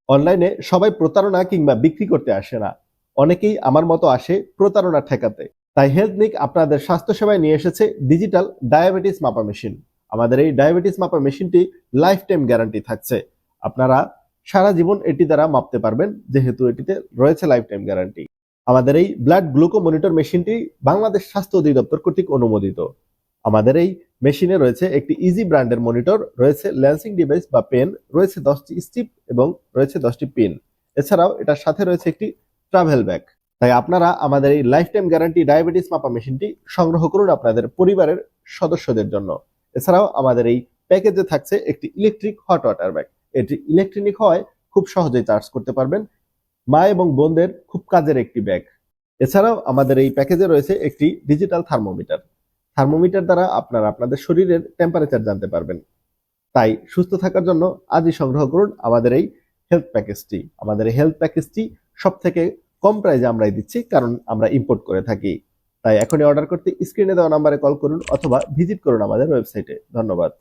অনলাইনে সবাই প্রতারণা কিংবা বিক্রি করতে আসে না, অনেকেই আমার মতো আসে প্রতারণা ঠেকাতে। তাই হেলথনিক আপনাদের স্বাস্থ্যসেবায় নিয়ে এসেছে ডিজিটাল ডায়াবেটিস মাপা মেশিন। আমাদের এই ডায়াবেটিস মাপা মেশিনটি লাইফ টাইম গ্যারান্টি থাকছে। আপনারা সারা জীবন এটি দ্বারা মাপতে পারবেন, যেহেতু এটিতে রয়েছে লাইফ টাইম গ্যারান্টি। আমাদের এই ব্লাড গ্লুকো মনিটর মেশিনটি বাংলাদেশ স্বাস্থ্য অধিদপ্তর কর্তৃক অনুমোদিত। আমাদের এই মেশিনে রয়েছে একটি ইজি ব্র্যান্ডের মনিটর, রয়েছে ল্যান্সিং ডিভাইস বা পেন, রয়েছে 10টি স্ট্রিপ এবং রয়েছে 10টি পিন। এছাড়াও এটার সাথে রয়েছে একটি ট্রাভেল ব্যাগ। তাই আপনারা আমাদের এই লাইফ টাইম গ্যারান্টি ডায়াবেটিস মাপা মেশিনটি সংগ্রহ করুন আপনাদের পরিবারের সদস্যদের জন্য। এছাড়াও আমাদের এই প্যাকেজে থাকছে একটি ইলেকট্রিক হট ওয়াটার ব্যাগ। এটি ইলেকট্রনিক হওয়ায় খুব সহজেই চার্জ করতে পারবেন। মা এবং বোনদের খুব কাজের একটি ব্যাগ। এছাড়াও আমাদের এই প্যাকেজে রয়েছে একটি ডিজিটাল থার্মোমিটার। থার্মোমিটার দ্বারা আপনারা আপনাদের শরীরের টেম্পারেচার জানতে পারবেন। তাই সুস্থ থাকার জন্য আজই সংগ্রহ করুন আমাদের এই হেলথ প্যাকেজটি। আমাদের এই হেলথ প্যাকেজটি সব থেকে কম প্রাইজে আমরাই দিচ্ছি, কারণ আমরা ইম্পোর্ট করে থাকি। তাই এখনই অর্ডার করতে স্ক্রিনে দেওয়া নাম্বারে কল করুন অথবা ভিজিট করুন আমাদের ওয়েবসাইটে। ধন্যবাদ।